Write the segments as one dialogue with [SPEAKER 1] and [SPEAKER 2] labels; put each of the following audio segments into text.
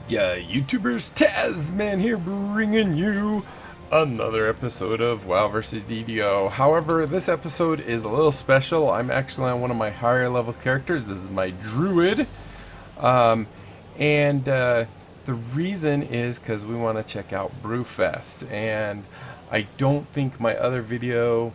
[SPEAKER 1] Yeah, YouTubers, Tazman here, bringing you another episode of WoW vs DDO. However, this episode is a little special. I'm actually on one of my higher level characters. This is my druid, and the reason is because we want to check out Brewfest, and I don't think my other video.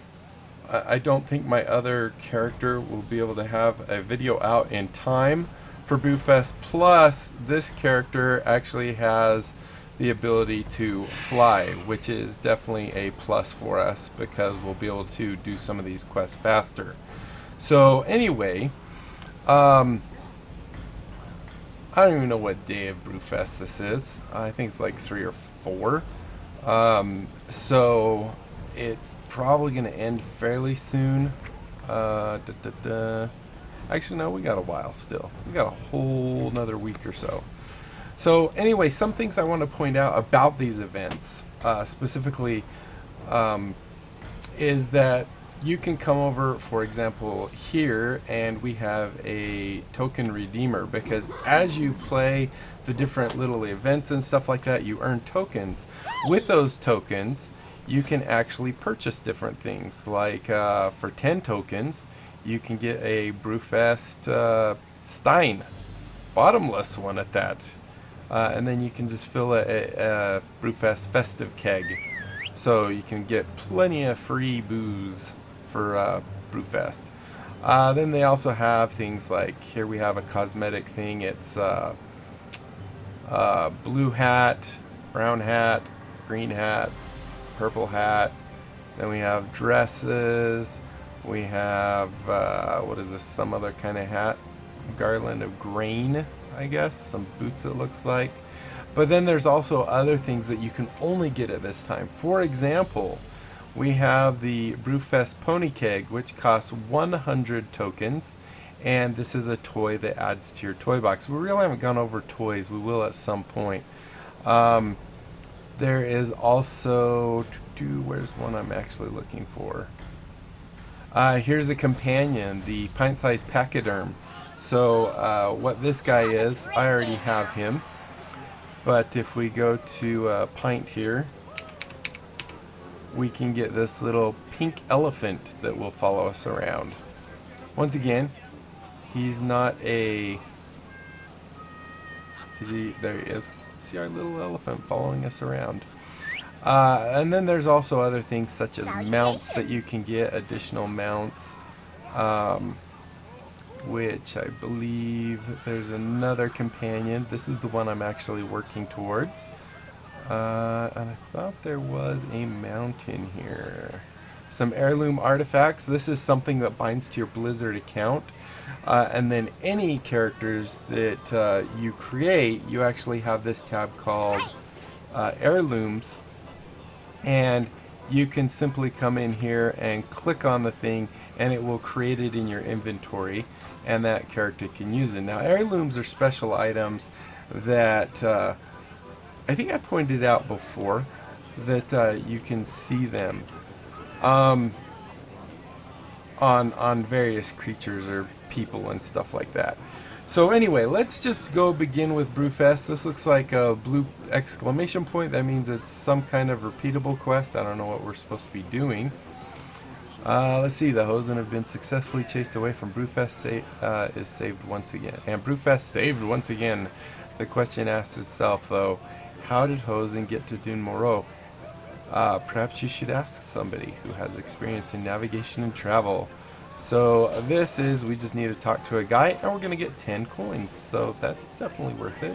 [SPEAKER 1] I don't think my other character will be able to have a video out in time for Brewfest. Plus, this character actually has the ability to fly, which is definitely a plus for us because we'll be able to do some of these quests faster. So anyway, I don't even know what day of Brewfest this is. I think it's like 3 or 4. So it's probably going to end fairly soon. Actually, no, we got a while still. We got a whole another week or so. So anyway, some things I want to point out about these events, specifically, is that you can come over, for example, here, and we have a token redeemer, because as you play the different little events and stuff like that, you earn tokens. With those tokens, you can actually purchase different things, like for 10 tokens, you can get a Brewfest Stein, bottomless one at that. And then you can just fill a Brewfest festive keg. So you can get plenty of free booze for Brewfest. Then they also have things like, here we have a cosmetic thing. It's blue hat, brown hat, green hat, purple hat. Then we have dresses. We have, what is this, some other kind of hat? Garland of grain, I guess. Some boots, it looks like. But then there's also other things that you can only get at this time. For example, we have the Brewfest Pony Keg, which costs 100 tokens. And this is a toy that adds to your toy box. We really haven't gone over toys. We will at some point. There is also, where's one I'm actually looking for? Here's a companion, the pint-sized pachyderm. So what this guy is, I already have him. But if we go to Pint here, we can get this little pink elephant that will follow us around. Once again, he's not a... Is he? There he is. See our little elephant following us around. And then there's also other things such as mounts that you can get, additional mounts, which I believe there's another companion. This is the one I'm actually working towards. And I thought there was a mount in here. Some heirloom artifacts. This is something that binds to your Blizzard account. And then any characters that you create, you actually have this tab called heirlooms. And you can simply come in here and click on the thing, and it will create it in your inventory, and that character can use it. Now, heirlooms are special items that I think I pointed out before, that you can see them on various creatures or people and stuff like that. So anyway, let's just go begin with Brewfest. This looks like a blue exclamation point. That means it's some kind of repeatable quest. I don't know what we're supposed to be doing. Let's see. The Hosen have been successfully chased away from Brewfest. Is saved once again. And Brewfest saved once again. The question asks itself, though, how did Hosen get to Dun Moraux? Perhaps you should ask somebody who has experience in navigation and travel. So this is, we just need to talk to a guy, and we're going to get 10 coins. So that's definitely worth it.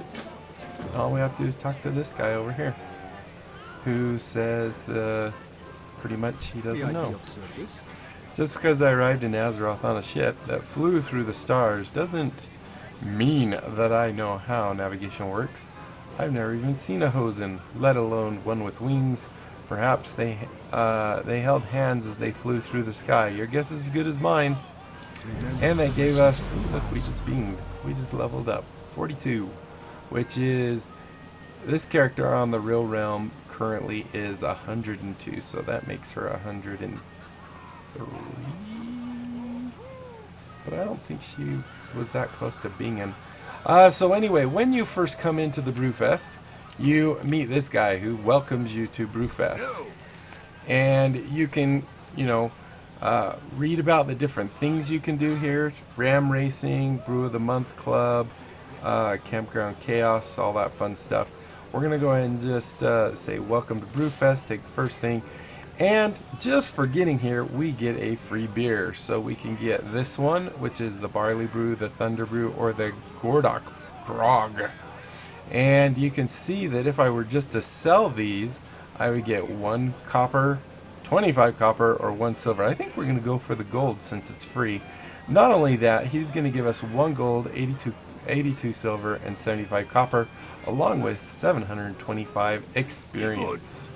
[SPEAKER 1] All we have to do is talk to this guy over here, who says pretty much he doesn't know. Just because I arrived in Azeroth on a ship that flew through the stars doesn't mean that I know how navigation works. I've never even seen a Hosen, let alone one with wings. Perhaps they held hands as they flew through the sky. Your guess is as good as mine. And that gave us, look, we just binged. We just leveled up. 42, which is, this character on the real realm currently is 102, so that makes her 103. but I don't think she was that close to being in. So anyway, when you first come into the Brewfest, you meet this guy who welcomes you to Brewfest. And you can, read about the different things you can do here. Ram Racing, Brew of the Month Club, Campground Chaos, all that fun stuff. We're going to go ahead and just say welcome to Brewfest, take the first thing. And just for getting here, we get a free beer. So we can get this one, which is the Barley Brew, the Thunder Brew, or the Gordok Grog. And you can see that if I were just to sell these, I would get 1 copper, 25 copper, or 1 silver. I think we're going to go for the gold since it's free. Not only that, he's going to give us 1 gold, 82 silver, and 75 copper, along with 725 experience.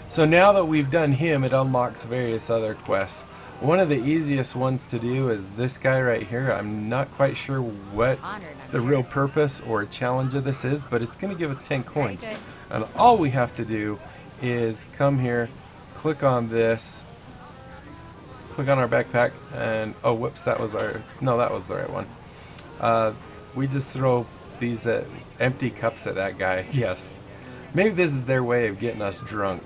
[SPEAKER 1] So now that we've done him, it unlocks various other quests. One of the easiest ones to do is this guy right here. I'm not quite sure what the real purpose or challenge of this is, but it's going to give us 10 coins. And all we have to do is come here, click on this, click on our backpack, and oh whoops, that was the right one. We just throw these empty cups at that guy. Yes, maybe this is their way of getting us drunk.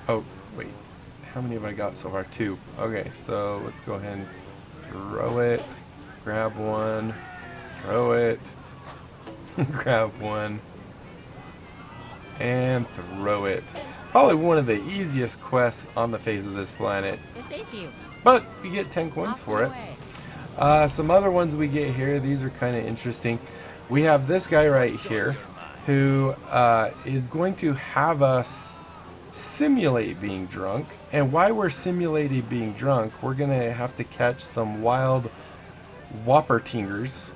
[SPEAKER 1] Oh wait, how many have I got so far? 2. Okay, so let's go ahead and throw it, grab one, throw it, grab one, and throw it. Probably one of the easiest quests on the face of this planet. But we get 10 coins for it. Some other ones we get here, these are kind of interesting. We have this guy right here who is going to have us simulate being drunk. And while we're simulating being drunk, we're going to have to catch some wild Whoppertingers.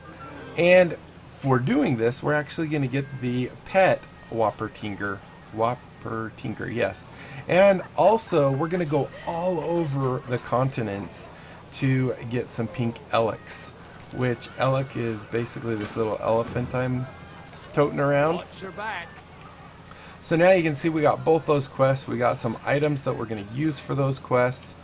[SPEAKER 1] And for doing this, we're actually going to get the pet Whoppertinger, yes. And also, we're going to go all over the continents to get some pink Elix, which Elix is basically this little elephant I'm toting around. So now you can see we got both those quests. We got some items that we're going to use for those quests.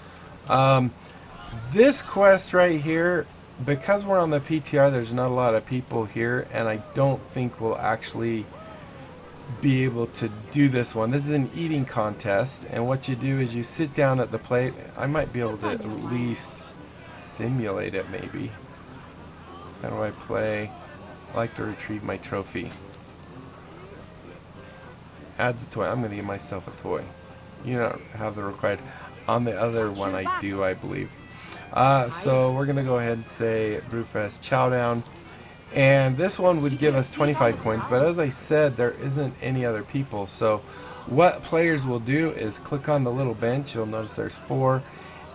[SPEAKER 1] This quest right here, because we're on the PTR, there's not a lot of people here, and I don't think we'll actually be able to do this one. This is an eating contest, and what you do is you sit down at the plate. I might be able to at least simulate it, maybe. How do I play? I like to retrieve my trophy. Adds a toy. I'm going to give myself a toy. You don't have the required. On the other one I do, I believe. So we're going to go ahead and say Brewfest Chowdown. And this one would give us 25 coins, but as I said, there isn't any other people. So what players will do is click on the little bench. You'll notice there's 4.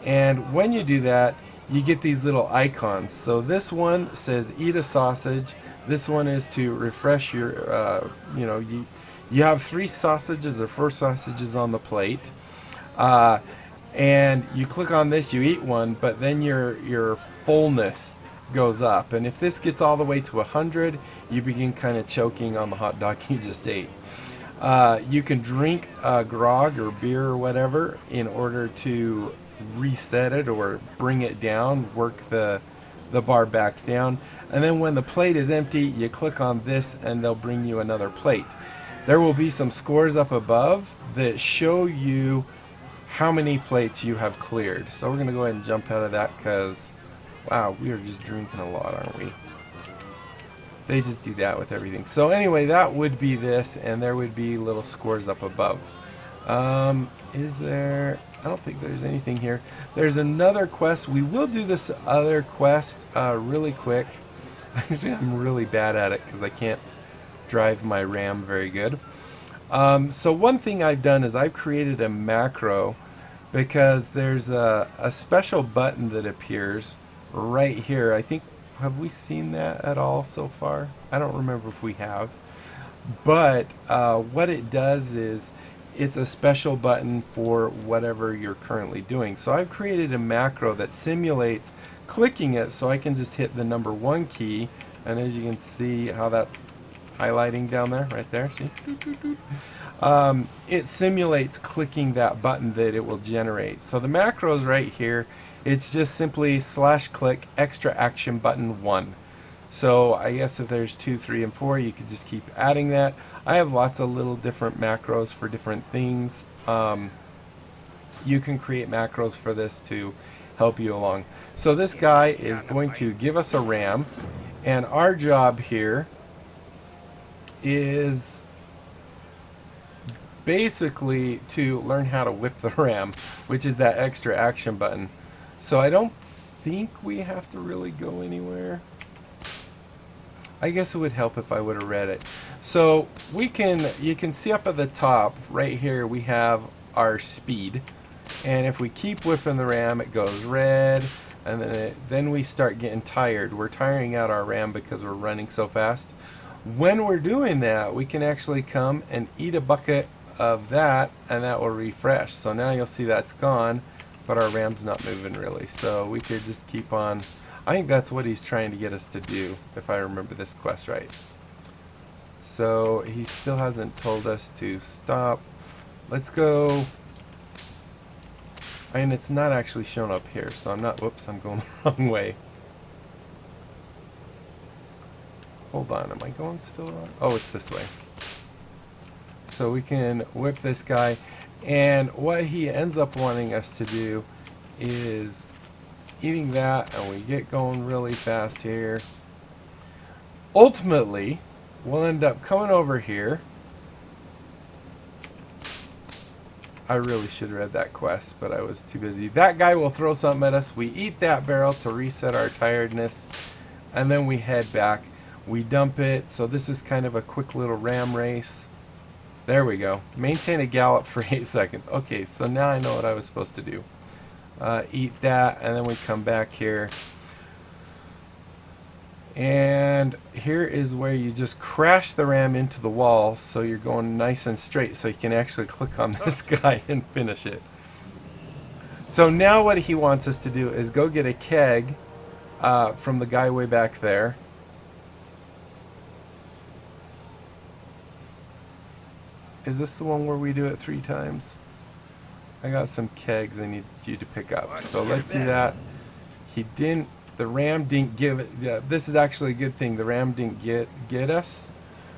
[SPEAKER 1] And when you do that, you get these little icons. So this one says eat a sausage. This one is to refresh your, you have 3 sausages or 4 sausages on the plate. And you click on this, you eat one, but then your fullness goes up. And if this gets all the way to 100, you begin kind of choking on the hot dog you just ate. You can drink grog or beer or whatever in order to reset it or bring it down, work the bar back down. And then when the plate is empty, you click on this and they'll bring you another plate. There will be some scores up above that show you how many plates you have cleared. So we're going to go ahead and jump out of that because, wow, we are just drinking a lot, aren't we? They just do that with everything. So anyway, that would be this, and there would be little scores up above. Is there... I don't think there's anything here. There's another quest. We will do this other quest really quick. Actually, I'm really bad at it because I can't drive my RAM very good. So one thing I've done is I've created a macro because there's a special button that appears right here. I think, have we seen that at all so far? I don't remember if we have. But what it does is it's a special button for whatever you're currently doing. So I've created a macro that simulates clicking it so I can just hit the number 1 key, and as you can see how that's highlighting down there, right there, see? It simulates clicking that button that it will generate. So the macros right here, it's just simply /click extra action button 1. So I guess if there's 2, 3, and 4, you could just keep adding that. I have lots of little different macros for different things. You can create macros for this to help you along. So this guy is going to give us a ram, and our job here is basically to learn how to whip the ram, which is that extra action button. So I don't think we have to really go anywhere. I guess it would help if I would have read it. So you can see up at the top right here we have our speed, and if we keep whipping the ram it goes red, and then we start getting tired. We're tiring out our ram because we're running so fast. When we're doing that, we can actually come and eat a bucket of that, and that will refresh. So now you'll see that's gone, but our ram's not moving really. So we could just keep on. I think that's what he's trying to get us to do, if I remember this quest right. So he still hasn't told us to stop. Let's go. And it's not actually shown up here, so I'm not. Whoops, I'm going the wrong way. Hold on, am I going still wrong? Oh, it's this way. So we can whip this guy, and what he ends up wanting us to do is eating that, and we get going really fast here. Ultimately, we'll end up coming over here. I really should have read that quest, but I was too busy. That guy will throw something at us. We eat that barrel to reset our tiredness, and then we head back. We dump it. So this is kind of a quick little ram race. There we go. Maintain a gallop for 8 seconds. Okay, so now I know what I was supposed to do. Eat that, and then we come back here. And here is where you just crash the ram into the wall, so you're going nice and straight, so you can actually click on this guy and finish it. So now what he wants us to do is go get a keg from the guy way back there. Is this the one where we do it 3 times? I got some kegs I need you to pick up. So let's do that. He didn't. The ram didn't give it. Yeah, this is actually a good thing. The ram didn't get us.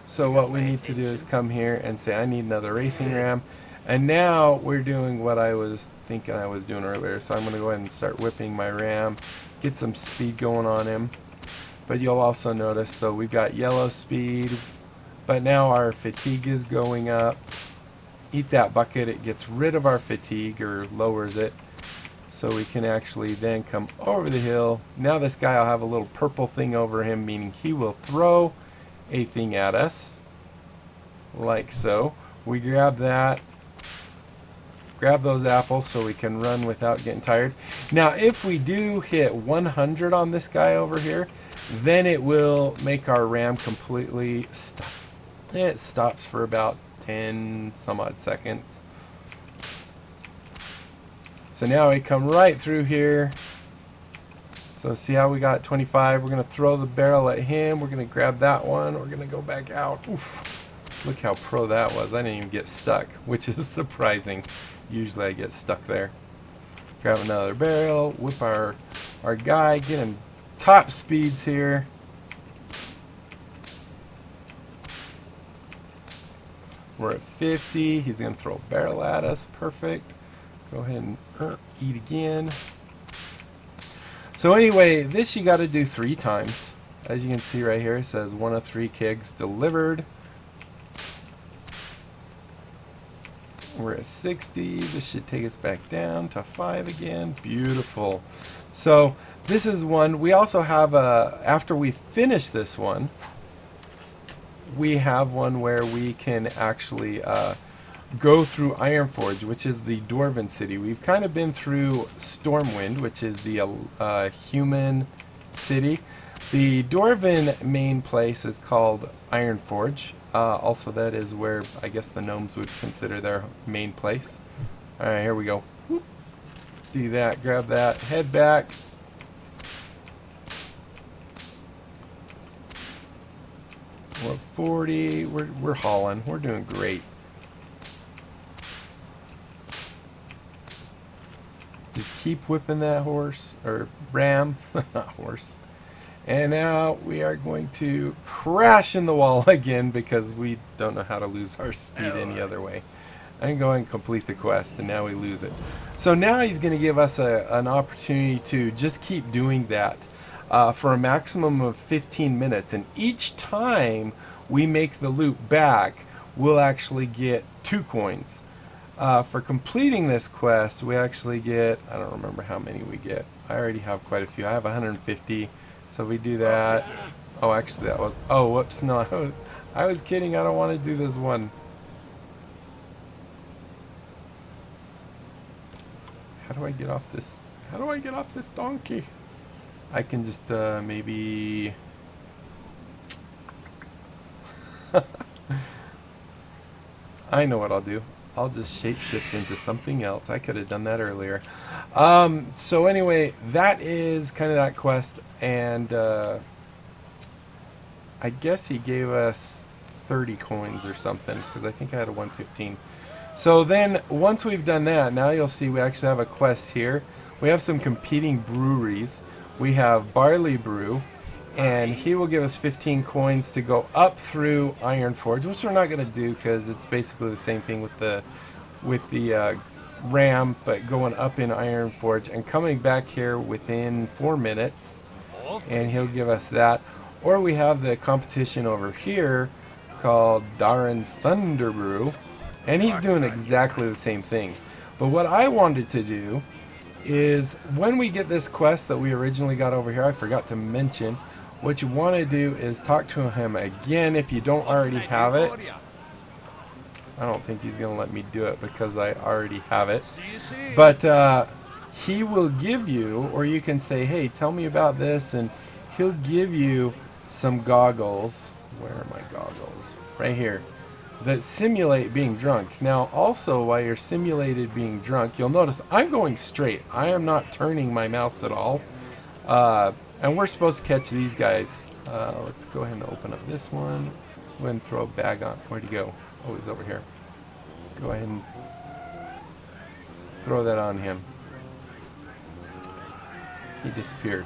[SPEAKER 1] So what we need to do is come here and say, I need another racing ram. And now we're doing what I was thinking I was doing earlier. So I'm going to go ahead and start whipping my ram, get some speed going on him. But you'll also notice, so we've got yellow speed, but now our fatigue is going up. Eat that bucket, it gets rid of our fatigue or lowers it. So we can actually then come over the hill. Now this guy will have a little purple thing over him, meaning he will throw a thing at us. Like so. We grab that. Grab those apples so we can run without getting tired. Now if we do hit 100 on this guy over here, then it will make our ram completely stop. It stops for about 10 some odd seconds. So now we come right through here. So see how we got 25. We're going to throw the barrel at him. We're going to grab that one. We're going to go back out. Oof. Look how pro that was. I didn't even get stuck, which is surprising. Usually I get stuck there. Grab another barrel. Whip our guy. Get him top speeds here. We're at 50. He's going to throw a barrel at us. Perfect. Go ahead and eat again. So anyway, this you got to do 3 times. As you can see right here, it says 1 of 3 kegs delivered. We're at 60. This should take us back down to 5 again. Beautiful. So this is one. We also have a, after we finish this one, we have one where we can actually go through Ironforge, which is the Dwarven city. We've kind of been through Stormwind, which is the human city. The Dwarven main place is called Ironforge. Also, that is where I guess the gnomes would consider their main place. Alright, here we go. Whoop. Do that, grab that, head back. We're at 40. We're hauling. We're doing great. Just keep whipping that horse, or ram, not horse. And now we are going to crash in the wall again because we don't know how to lose our speed any other way. And go and complete the quest, and now we lose it. So now he's going to give us an opportunity to just keep doing that for a maximum of 15 minutes. And each time we make the loop back, we'll actually get 2 coins. For completing this quest, we actually get, I don't remember how many we get. I already have quite a few. I have 150. So we do that. Oh, actually that was, oh, whoops, no, I was kidding. I don't want to do this one. How do I get off this? How do I get off this donkey? I can just maybe... I know what I'll do. I'll just shapeshift into something else. I could have done that earlier. So anyway, that is kind of that quest. And I guess he gave us 30 coins or something, because I think I had a 115. So then, once we've done that, now you'll see we actually have a quest here. We have some competing breweries. We have Barley Brew, and he will give us 15 coins to go up through Ironforge, which we're not going to do because it's basically the same thing with the ram, but going up in Ironforge and coming back here within 4 minutes, and he'll give us that. Or we have the competition over here called Darren's Thunder Brew, and he's doing exactly the same thing. But what I wanted to do is, when we get this quest that we originally got over here, I forgot to mention, what you want to do is talk to him again if you don't already have it. I don't think he's going to let me do it because I already have it. But he will give you, or you can say, hey, tell me about this, and he'll give you some goggles. Where are my goggles? Right here. That simulate being drunk. Now, also, while you're simulated being drunk, you'll notice I'm going straight. I am not turning my mouse at all. And we're supposed to catch these guys. Let's go ahead and open up this one. Go ahead and throw a bag on. Where'd he go? Oh, he's over here. Go ahead and throw that on him. He disappeared.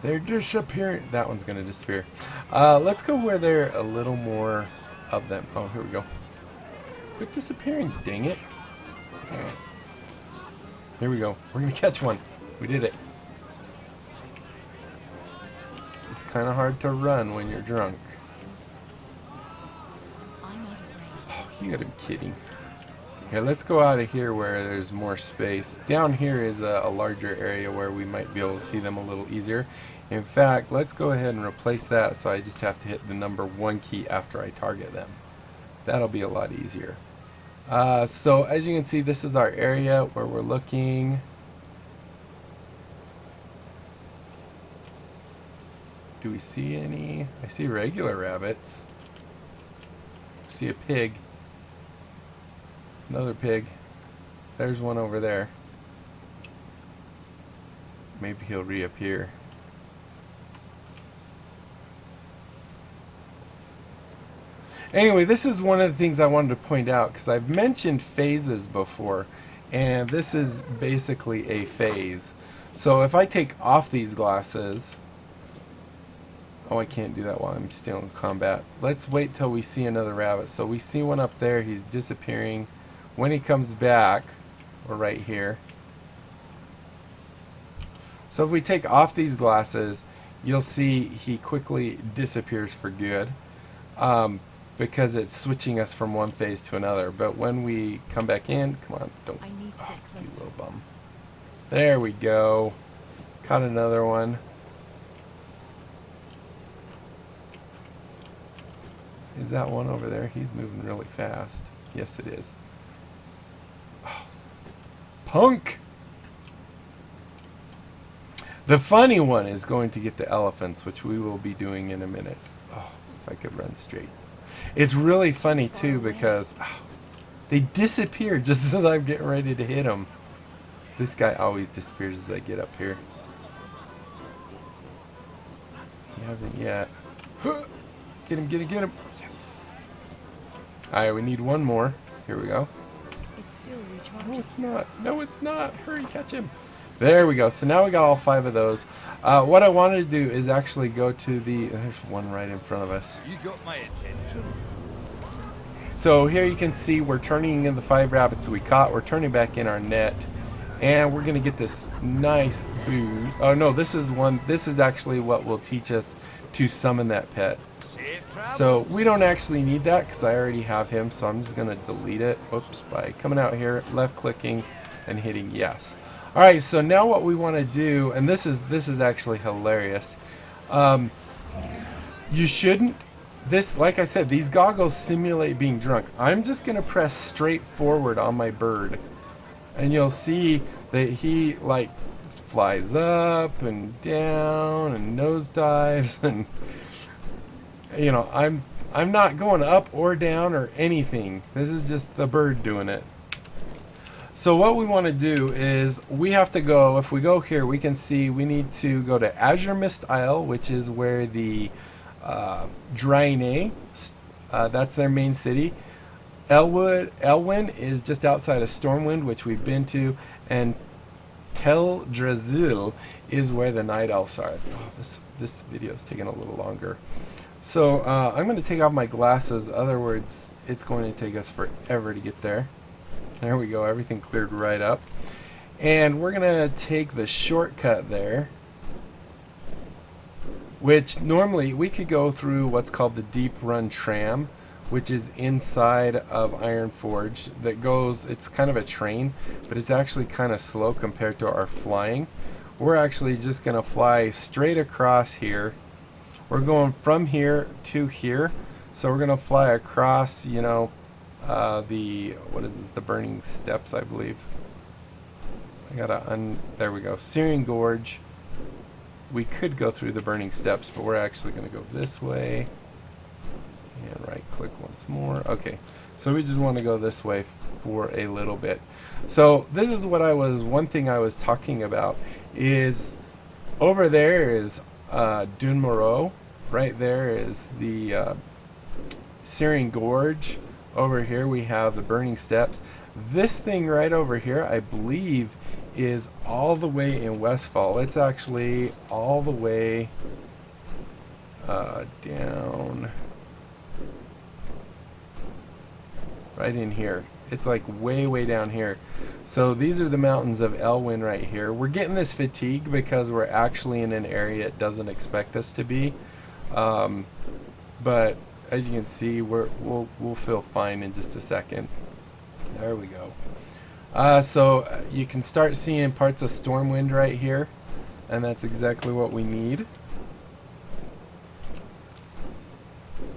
[SPEAKER 1] They're disappearing. That one's going to disappear. Let's go where there are a little more of them. Oh, here we go. Quit disappearing, dang it. Here we go. We're going to catch one. We did it. It's kind of hard to run when you're drunk. Oh, you gotta be kidding. Here, let's go out of here where there's more space. Down here is a larger area where we might be able to see them a little easier. In fact, let's go ahead and replace that so I just have to hit the number 1 key after I target them. That'll be a lot easier. So as you can see, this is our area where we're looking. Do we see any? I see regular rabbits. I see a pig. Another pig. There's one over there. Maybe he'll reappear. Anyway, this is one of the things I wanted to point out because I've mentioned phases before, and this is basically a phase. So if I take off these glasses... Oh, I can't do that while I'm still in combat. Let's wait till we see another rabbit. So we see one up there. He's disappearing. When he comes back, we're right here. So if we take off these glasses, you'll see he quickly disappears for good. Because it's switching us from one phase to another. But when we come back in, come on, don't, oh, you little bum. There we go. Caught another one. Is that one over there? He's moving really fast. Yes, it is. Oh, punk! The funny one is going to get the elephants, which we will be doing in a minute. Oh, if I could run straight. It's really funny, too, because they disappear just as I'm getting ready to hit them. This guy always disappears as I get up here. He hasn't yet. Get him, get him, get him. Yes. Alright, we need one more. Here we go.
[SPEAKER 2] It's still recharging.
[SPEAKER 1] No, it's not. No, it's not. Hurry, catch him. There we go. So now we got all 5 of those. What I wanted to do is actually go to the... There's one right in front of us.
[SPEAKER 3] You got my attention.
[SPEAKER 1] So here you can see we're turning in the 5 rabbits we caught. We're turning back in our net. And we're going to get this nice booze. Oh, no, this is one. This is actually what will teach us to summon that pet. So we don't actually need that because I already have him. So I'm just going to delete it. Whoops, by coming out here, left clicking, and hitting yes. All right, so now what we want to do, and this is actually hilarious. You shouldn't. This, like I said, these goggles simulate being drunk. I'm just going to press straight forward on my bird. And you'll see that he like flies up and down and nosedives, and you know, I'm not going up or down or anything. This is just the bird doing it. So what we want to do is we have to go, if we go here, we can see we need to go to Azure Mist Isle, which is where the Draenor, that's their main city. Elwyn is just outside of Stormwind, which we've been to, and T4zzM4nn's is where the Night Elves are. Oh, this video is taking a little longer. So I'm going to take off my glasses, other words, it's going to take us forever to get there. There we go, everything cleared right up. And we're going to take the shortcut there, which normally we could go through what's called the Deep Run Tram, which is inside of Ironforge, that goes, it's kind of a train, but it's actually kind of slow compared to our flying. We're actually just going to fly straight across here. We're going from here to here, so we're going to fly across, you know, what is this, the Burning Steps, I believe. I gotta there we go, Searing Gorge. We could go through the Burning Steps, but we're actually going to go this way. And right click once more. Okay, so we just want to go this way for a little bit. So this is what one thing I was talking about is over there is Dunmorrow. Right there is the Searing Gorge. Over here we have the Burning Steps. This thing right over here, I believe, is all the way in Westfall. It's actually all the way down right in here. It's like way down here. So these are the mountains of Elwyn right here. We're getting this fatigue because we're actually in an area it doesn't expect us to be. But as you can see, we'll feel fine in just a second. There we go. So you can start seeing parts of Stormwind right here, and that's exactly what we need.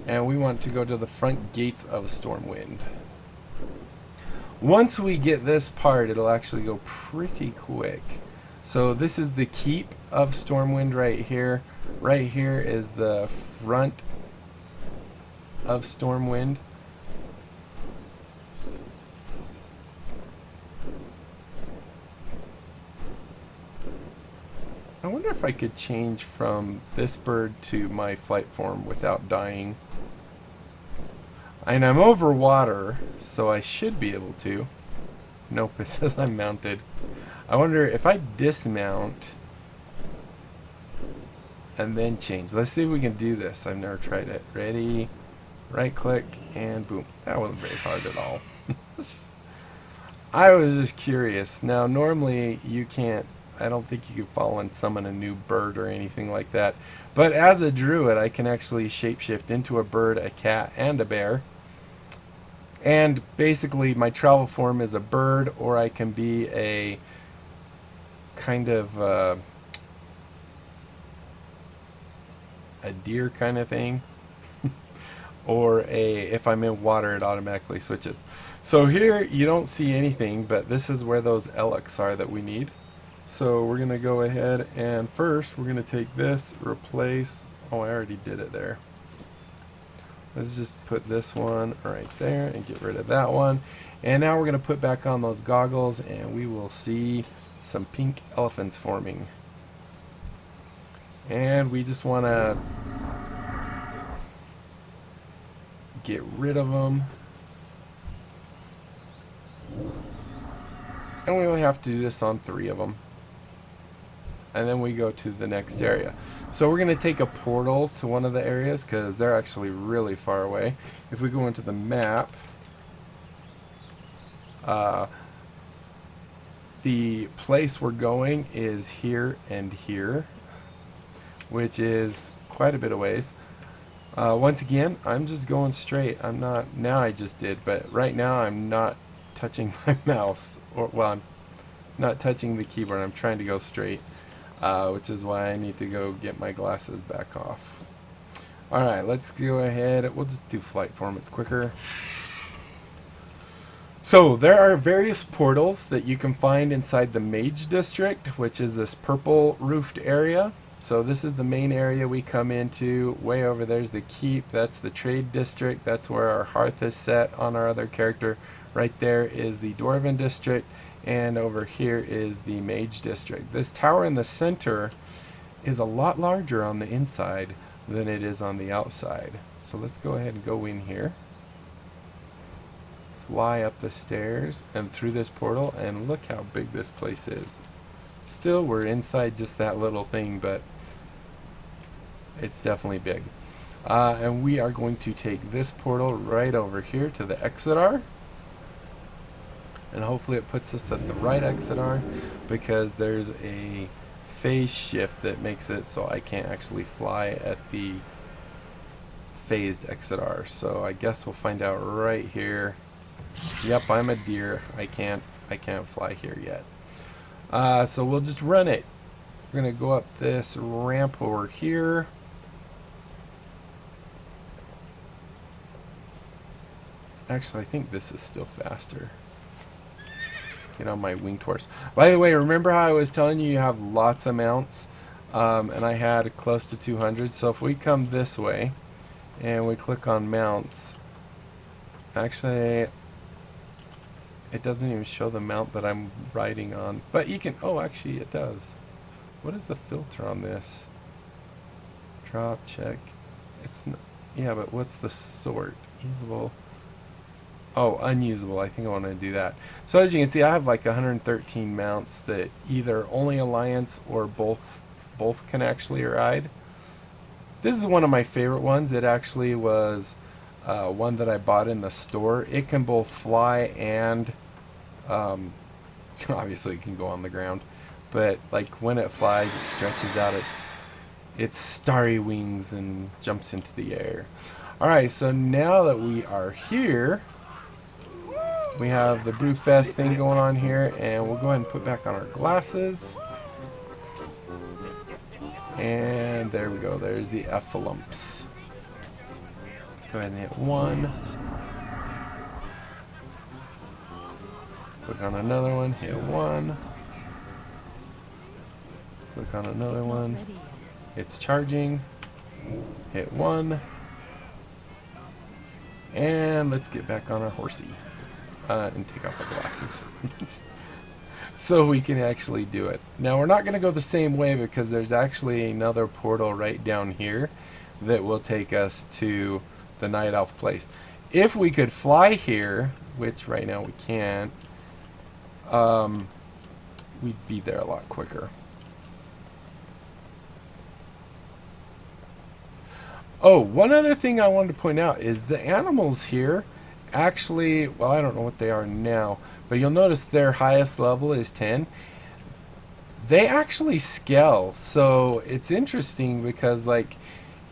[SPEAKER 1] And we want to go to the front gates of Stormwind. Once we get this part, it'll actually go pretty quick. So this is the keep of Stormwind right here. Right here is the front of Stormwind. I wonder if I could change from this bird to my flight form without dying. And I'm over water, so I should be able to. Nope, it says I'm mounted. I wonder if I dismount and then change. Let's see if we can do this. I've never tried it. Ready? Right click and boom. That wasn't very hard at all. I was just curious. Now normally you can't, I don't think you can fall and summon a new bird or anything like that. But as a druid, I can actually shapeshift into a bird, a cat, and a bear. And basically my travel form is a bird, or I can be a kind of a deer kind of thing. Or if I'm in water, it automatically switches. So here you don't see anything, but this is where those Elix are that we need. So we're going to go ahead and first we're going to take this, replace, oh I already did it there. Let's just put this one right there and get rid of that one. And now we're going to put back on those goggles and we will see some pink elephants forming. And we just want to get rid of them. And we only have to do this on 3 of them. And then we go to the next area. So we're going to take a portal to one of the areas because they're actually really far away. If we go into the map, the place we're going is here and here, which is quite a bit of ways. Once again, I'm just going straight. I'm not, now I just did, but right now I'm not touching my mouse, or well, I'm not touching the keyboard. I'm trying to go straight, which is why I need to go get my glasses back off. Alright, let's go ahead. We'll just do flight form, it's quicker. So there are various portals that you can find inside the Mage District, which is this purple roofed area. So this is the main area we come into. Way over there's the keep. That's the trade district. That's where our hearth is set on our other character. Right there is the Dwarven district, and over here is the Mage district. This tower in the center is a lot larger on the inside than it is on the outside. So let's go ahead and go in here. Fly up the stairs and through this portal, and look how big this place is. Still, we're inside just that little thing, but it's definitely big. And we are going to take this portal right over here to the Exodar. And hopefully it puts us at the right Exodar, because there's a phase shift that makes it so I can't actually fly at the phased Exodar. So I guess we'll find out right here. Yep, I'm a deer. I can't fly here yet. So we'll just run it. We're gonna go up this ramp over here. Actually, I think this is still faster. Get on my winged horse. By the way, remember how I was telling you have lots of mounts? And I had close to 200. So if we come this way and we click on mounts, actually, it doesn't even show the mount that I'm riding on. But you can, oh, actually it does. What is the filter on this? Drop, check. It's not, yeah, but what's the sort? Usable. Oh, unusable. I think I want to do that. So as you can see, I have like 113 mounts that either only Alliance or both can actually ride. This is one of my favorite ones. It actually was one that I bought in the store. It can both fly and obviously it can go on the ground, but like when it flies, it stretches out its starry wings and jumps into the air. Alright, so now that we are here, we have the Brewfest thing going on here, and we'll go ahead and put back on our glasses. And there we go, there's the Effalumps. Go ahead and hit 1. Click on another one, hit 1. Click on another one. It's charging. Hit 1. And let's get back on our horsey. And take off our glasses. So we can actually do it. Now we're not going to go the same way, because there's actually another portal right down here that will take us to the Night Elf place. If we could fly here, which right now we can't, we'd be there a lot quicker. Oh, one other thing I wanted to point out is the animals here actually, well, I don't know what they are now, but you'll notice their highest level is 10. They actually scale, so it's interesting because, like,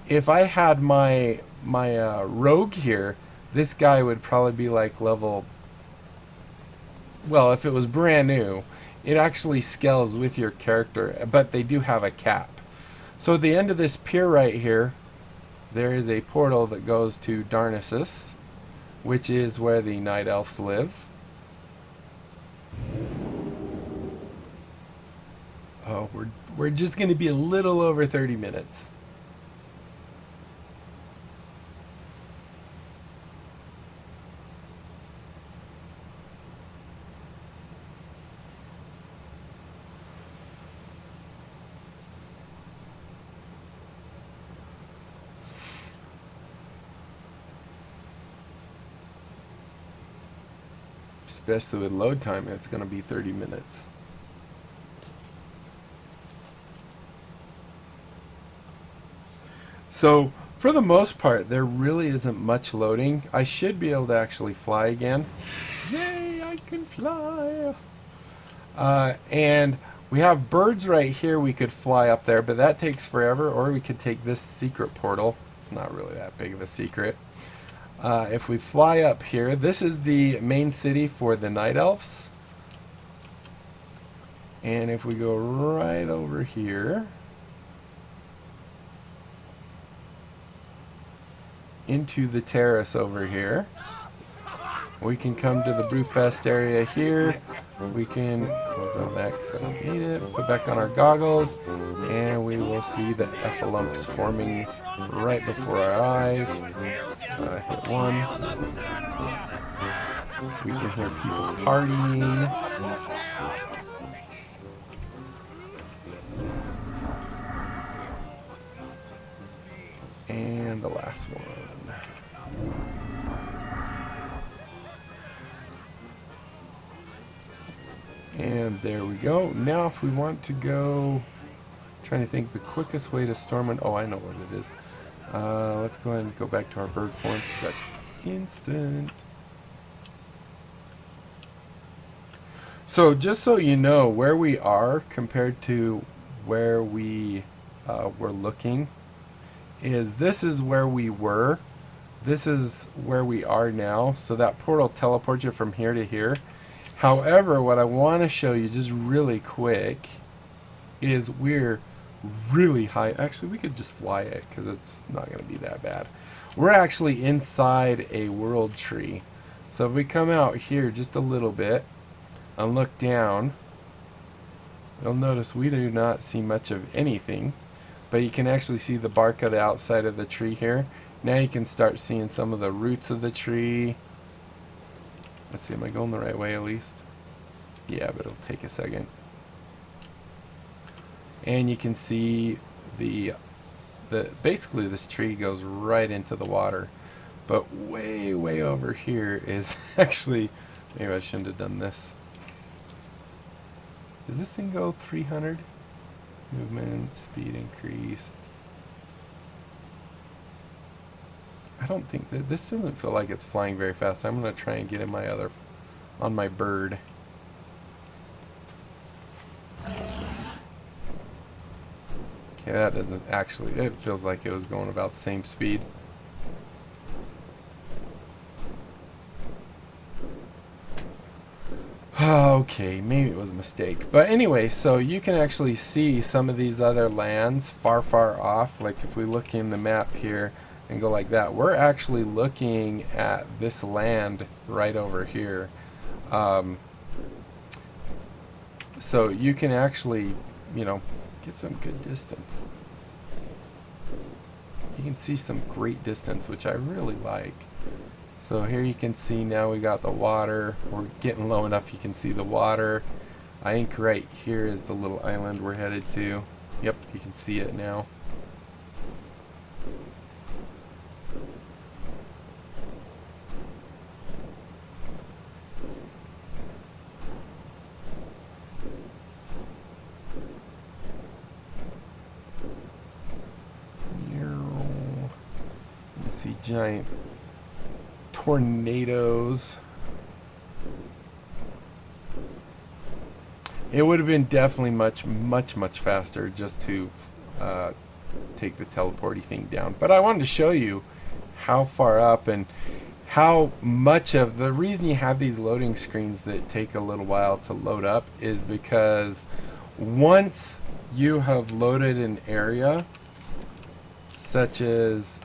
[SPEAKER 1] if I had my rogue here, this guy would probably be like level, well, if it was brand new, it actually scales with your character, but they do have a cap. So at the end of this pier right here, there is a portal that goes to Darnassus, which is where the Night Elves live. Oh, we're just going to be a little over 30 minutes. especially with load time, it's going to be 30 minutes. So for the most part, there really isn't much loading. I should be able to actually fly again. Yay, I can fly! And we have birds right here. We could fly up there, but that takes forever. Or we could take this secret portal. It's not really that big of a secret. If we fly up here, this is the main city for the Night Elves. And if we go right over here into the terrace over here, we can come to the Brewfest area here. We can close out that because I don't need it. Put back on our goggles, and we will see the effalumps forming right before our eyes. Hit one. We can hear people partying. And the last one. And there we go. Now if we want to go, trying to think the quickest way to storm an, oh, I know what it is. Let's go ahead and go back to our bird form because that's instant. So just so you know where we are compared to where we were looking, is this is where we were. This is where we are now. So that portal teleports you from here to here. However, what I want to show you just really quick is we're really high. Actually, we could just fly it because it's not going to be that bad. We're actually inside a world tree. So if we come out here just a little bit and look down, you'll notice we do not see much of anything. But you can actually see the bark of the outside of the tree here. Now you can start seeing some of the roots of the tree. Let's see, am I going the right way at least? Yeah, but it'll take a second. And you can see basically this tree goes right into the water. But way over here is actually, maybe I shouldn't have done this. Does this thing go 300? Movement, speed increased. I don't think that this doesn't feel like it's flying very fast. I'm going to try and get in my on my bird. Okay, that doesn't actually, it feels like it was going about the same speed. Okay, maybe it was a mistake. But anyway, so you can actually see some of these other lands far off. Like if we look in the map here and go like that, we're actually looking at this land right over here. So you can actually, you know, get some good distance. You can see some great distance, which I really like. So here you can see now we got the water. We're getting low enough you can see the water. I think right here is the little island we're headed to. Yep, you can see it now. You see giant tornadoes. It would have been definitely much faster just to take the teleporty thing down. But I wanted to show you how far up and how much of the reason you have these loading screens that take a little while to load up is because once you have loaded an area, such as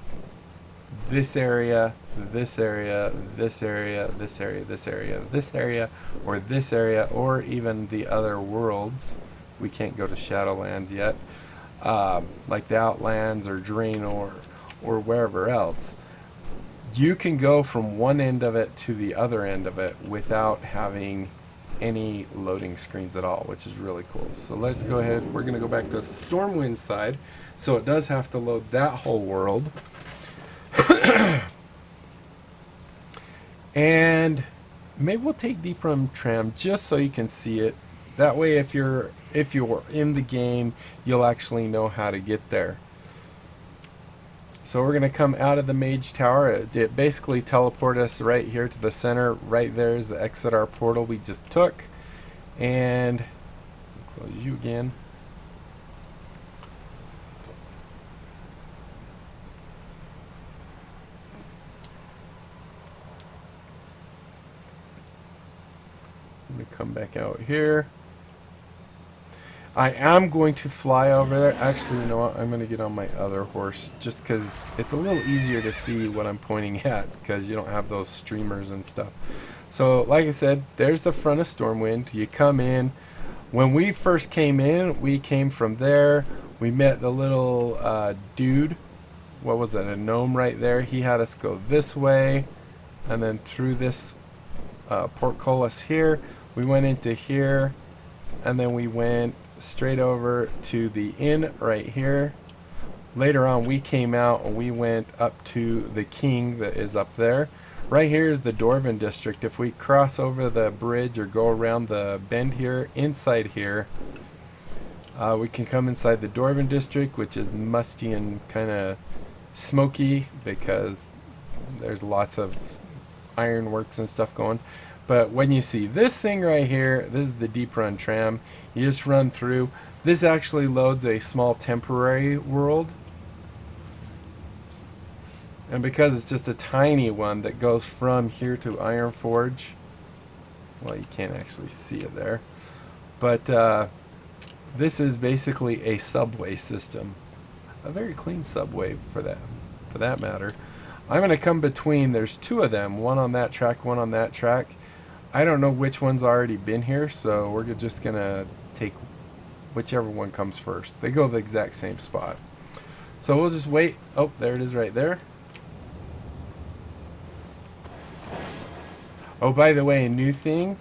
[SPEAKER 1] this area, this area, this area, this area, this area, this area, or this area, or even the other worlds. We can't go to Shadowlands yet, like the Outlands or Draenor or wherever else. You can go from one end of it to the other end of it without having any loading screens at all, which is really cool. So let's go ahead. We're going to go back to Stormwind's side. So it does have to load that whole world. And maybe we'll take Deeprun Tram just so you can see it. That way, if you're in the game, you'll actually know how to get there. So we're going to come out of the Mage Tower. It basically teleported us right here to the center. Right there is the exit our portal we just took. And close you again. I'm going to come back out here. I am going to fly over there. Actually, you know what? I'm going to get on my other horse just because it's a little easier to see what I'm pointing at because you don't have those streamers and stuff. So, like I said, there's the front of Stormwind. You come in. When we first came in, we came from there. We met the little dude. What was it? A gnome right there. He had us go this way and then through this portcullis here. We went into here and then we went straight over to the inn right here. Later on we came out and we went up to the king that is up there. Right here is the Dwarven district. If we cross over the bridge or go around the bend here, inside here, we can come inside the Dwarven district, which is musty and kind of smoky because there's lots of ironworks and stuff going. But when you see this thing right here, this is the Deeprun Tram. You just run through. This actually loads a small temporary world. And because it's just a tiny one that goes from here to Ironforge, well, you can't actually see it there. But this is basically a subway system. A very clean subway for that matter. I'm going to come between. There's two of them. One on that track, one on that track. I don't know which one's already been here, so we're just going to take whichever one comes first. They go the exact same spot. So we'll just wait. Oh, there it is right there. Oh, by the way, a new thing,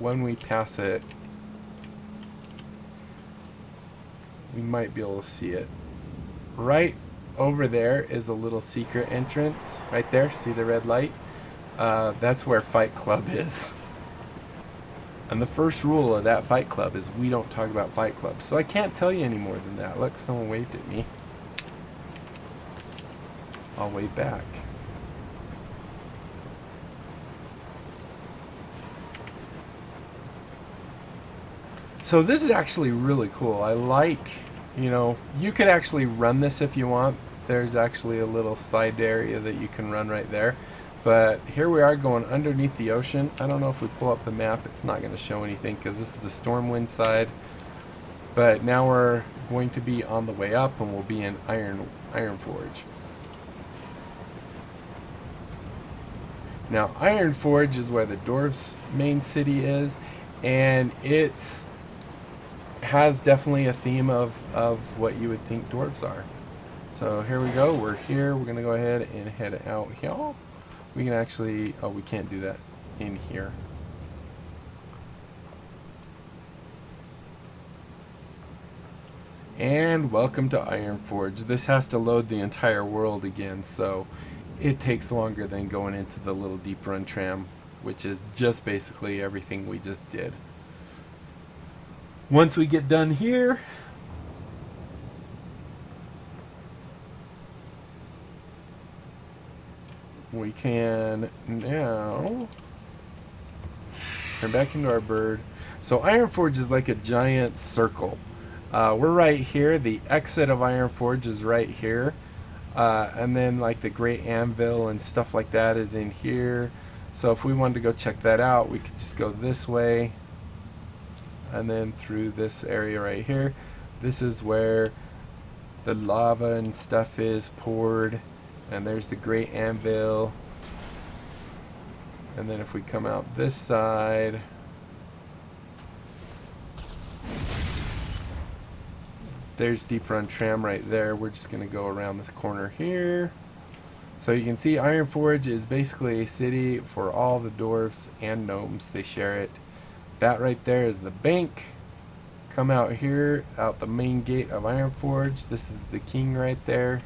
[SPEAKER 1] when we pass it, we might be able to see it. Right over there is a little secret entrance. Right there, see the red light? That's where Fight Club is. And the first rule of that Fight Club is we don't talk about Fight Club. So I can't tell you any more than that. Look, someone waved at me. I'll wave back. So this is actually really cool. I like, you know, you could actually run this if you want. There's actually a little side area that you can run right there. But here we are going underneath the ocean. I don't know if we pull up the map, it's not going to show anything because this is the Stormwind side. But now we're going to be on the way up and we'll be in Ironforge. Now Ironforge is where the dwarves' main city is, and it's has definitely a theme of what you would think dwarves are. So here we go, we're here, we're gonna go ahead and head out here. We can actually, oh, we can't do that in here. And welcome to Ironforge. This has to load the entire world again, so it takes longer than going into the little Deeprun Tram, which is just basically everything we just did. Once we get done here, we can now turn back into our bird. So Ironforge is like a giant circle. We're right here. The exit of Ironforge is right here. And then like the Great Anvil and stuff like that is in here. So if we wanted to go check that out, we could just go this way. And then through this area right here. This is where the lava and stuff is poured. And there's the Great Anvil. And then if we come out this side, there's Deeprun Tram right there. We're just going to go around this corner here. So you can see Ironforge is basically a city for all the dwarves and gnomes. They share it. That right there is the bank. Come out here, out the main gate of Ironforge. This is the king right there.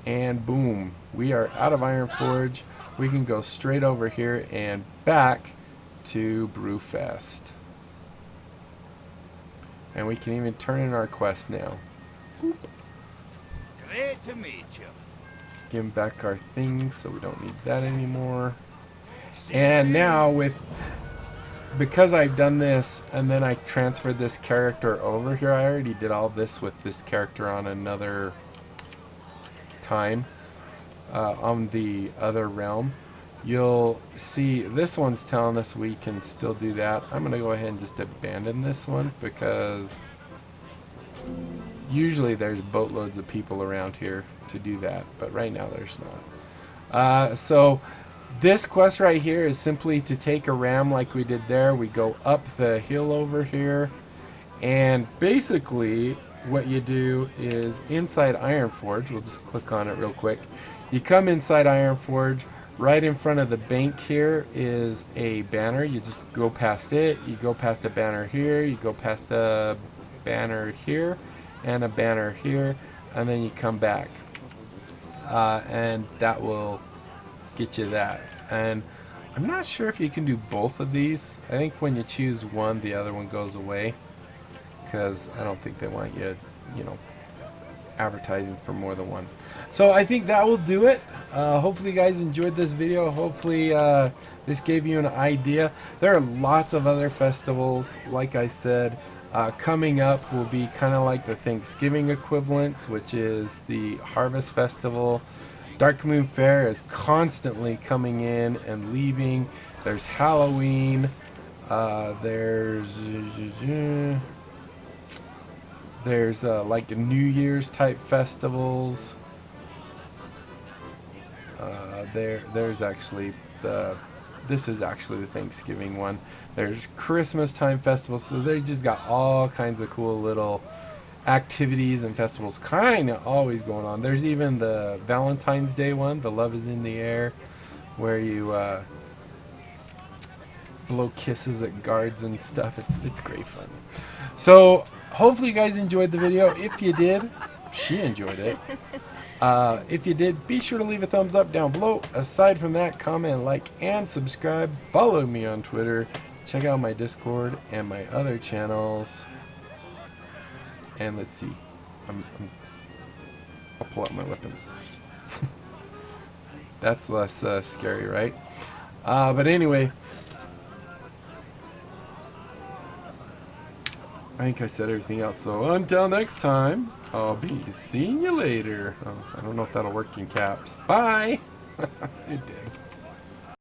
[SPEAKER 1] And boom, we are out of Ironforge. we can go straight over here and back to Brewfest. And we can even turn in our quest now. Boop.
[SPEAKER 3] Great to meet you.
[SPEAKER 1] Give him back our things, so we don't need that anymore. And now because I've done this and then I transferred this character over here, I already did all this with this character on another time, on the other realm. You'll see this one's telling us we can still do that. I'm going to go ahead and just abandon this one because usually there's boatloads of people around here to do that, but right now there's not. So this quest right here is simply to take a ram like we did there. We go up the hill over here, and basically what you do is inside Ironforge, we'll just click on it real quick. You come inside Ironforge. Right in front of the bank here is a banner. You just go past it. You go past a banner here. You go past a banner here and a banner here, and then you come back. And that will get you that. And I'm not sure if you can do both of these. I think when you choose one, the other one goes away, because I don't think they want you, you know, advertising for more than one. So I think that will do it. Hopefully you guys enjoyed this video. Hopefully this gave you an idea. There are lots of other festivals, like I said. Coming up will be kind of like the Thanksgiving equivalents, which is the Harvest Festival. Dark Moon Fair is constantly coming in and leaving. There's Halloween. There's like New Year's type festivals. There's actually this is actually the Thanksgiving one. There's Christmas time festivals, so they just got all kinds of cool little activities and festivals kind of always going on. There's even the Valentine's Day one, the Love is in the Air, where you blow kisses at guards and stuff. It's great fun. So hopefully you guys enjoyed the video. If you did, she enjoyed it. If you did, be sure to leave a thumbs up down below. Aside from that, comment, like, and subscribe. Follow me on Twitter. Check out my Discord and my other channels. And let's see. I'll pull out my weapons. That's less scary, right? But anyway, I think I said everything else. So until next time, I'll be seeing you later. Oh, I don't know if that'll work in caps. Bye! It did.